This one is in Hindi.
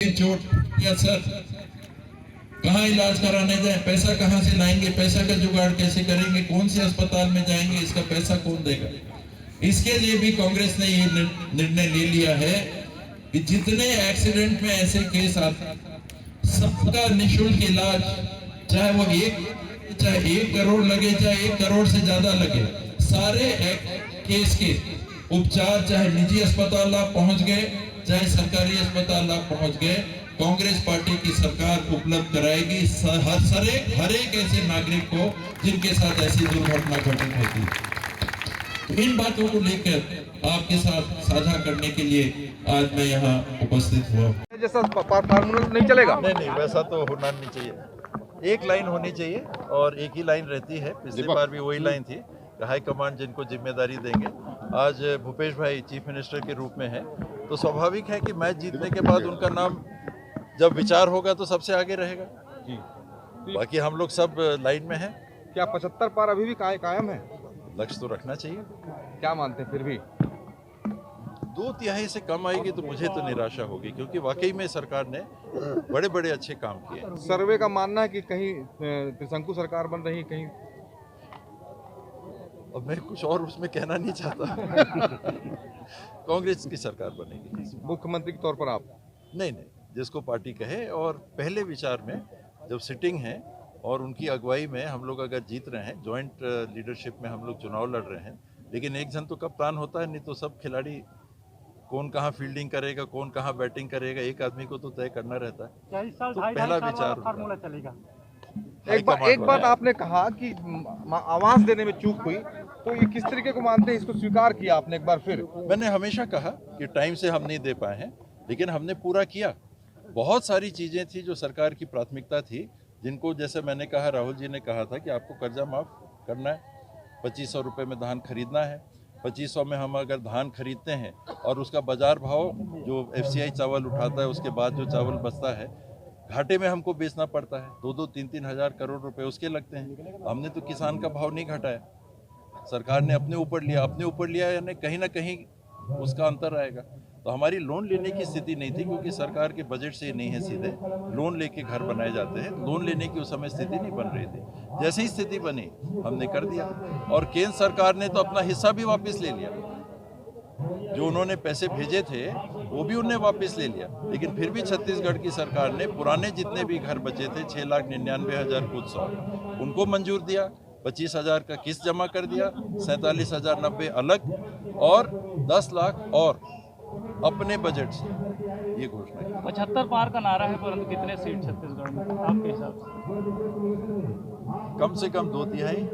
चोट या सर कहाँ इलाज कराने जाए, पैसा कहाँ से लाएंगे, पैसा का जुगाड़ कैसे करेंगे, कौन से अस्पताल में जाएंगे, इसका पैसा कौन देगा। इसके लिए भी कांग्रेस ने ये निर्णय ले लिया है कि जितने एक्सीडेंट में ऐसे केस आते सबका निःशुल्क इलाज, चाहे वो 1 करोड़ लगे, चाहे 1 करोड़ से ज्यादा लगे, सारे केस के उपचार चाहे निजी अस्पताल आप पहुंच गए, चाहे सरकारी अस्पताल आप पहुंच गए, कांग्रेस पार्टी की सरकार उपलब्ध कराएगी हर एक ऐसे नागरिक को जिनके साथ ऐसी दुर्घटना घटित होती है। इन बातों को लेकर आपके साथ साझा करने के लिए आज मैं यहाँ उपस्थित हुआ। जैसा फार्मूला नहीं चलेगा। नहीं, वैसा तो होना नहीं चाहिए। एक लाइन होनी चाहिए और एक ही लाइन रहती है। पिछली बार भी वही लाइन थी। हाईकमांड जिनको जिम्मेदारी देंगे, आज भूपेश भाई चीफ मिनिस्टर के रूप में है, तो स्वाभाविक है कि मैच जीतने के बाद उनका नाम जब विचार होगा तो सबसे आगे रहेगा जी। बाकी हम लोग सब लाइन में हैं। क्या 75 पार अभी भी कायम है? लक्ष्य तो रखना चाहिए। क्या मानते हैं? फिर भी 2/3 से कम आएगी तो मुझे तो निराशा होगी, क्योंकि वाकई में सरकार ने बड़े बड़े अच्छे काम किए। सर्वे का मानना है कि कहीं त्रिशंकु सरकार बन रही, कहीं अब मैं कुछ और उसमें कहना नहीं चाहता। कांग्रेस की सरकार बनेगी। मुख्यमंत्री के तौर पर आप? नहीं, जिसको पार्टी कहे। और पहले विचार में जब सिटिंग है और उनकी अगुवाई में हम लोग अगर जीत रहे हैं, जॉइंट लीडरशिप में हम लोग चुनाव लड़ रहे हैं, लेकिन एक जन तो कप्तान होता है, नहीं तो सब खिलाड़ी कौन कहाँ फील्डिंग करेगा, कौन कहाँ बैटिंग करेगा, एक आदमी को तो तय करना रहता है। तो पहला विचार फार्मूला चलेगा। एक बात आपने कहा कि आवाज देने में चूक हुई, तो ये किस तरीके को मानते हैं? इसको स्वीकार किया आपने एक बार फिर। मैंने हमेशा कहा कि टाइम से हम नहीं दे पाए हैं, लेकिन हमने पूरा किया। बहुत सारी चीज़ें थी जो सरकार की प्राथमिकता थी, जिनको जैसे मैंने कहा, राहुल जी ने कहा था कि आपको कर्जा माफ़ करना है, 2500 रुपये में धान खरीदना है। 2500 में हम अगर धान खरीदते हैं और उसका बाजार भाव जो FCI चावल उठाता है, उसके बाद जो चावल बचता है, घाटे में हमको बेचना पड़ता है। 2-2, 3-3 हज़ार करोड़ रुपए उसके लगते हैं। हमने तो किसान का भाव नहीं घटाया, सरकार ने अपने ऊपर लिया यानी कहीं ना कहीं उसका अंतर आएगा। तो हमारी लोन लेने की स्थिति नहीं थी, क्योंकि सरकार के बजट से नहीं है, सीधे लोन लेके घर बनाए जाते हैं। लोन लेने की उस समय स्थिति नहीं बन रही थी। जैसे ही स्थिति बनी हमने कर दिया, और केंद्र सरकार ने तो अपना हिस्सा भी वापस ले लिया। जो उन्होंने पैसे भेजे थे वो भी उन्होंने वापस ले लिया, लेकिन फिर भी छत्तीसगढ़ की सरकार ने पुराने जितने भी घर बचे थे 6,99,000 कुछ सौ, उनको मंजूर दिया। 25,000 का किस्त जमा कर दिया, 47,090 अलग, और 10 लाख और अपने बजट से ये घोषणा की। 75 पार का नारा है, परंतु कितने सीट छत्तीसगढ़ में आपके हिसाब से? कम से कम 2/3।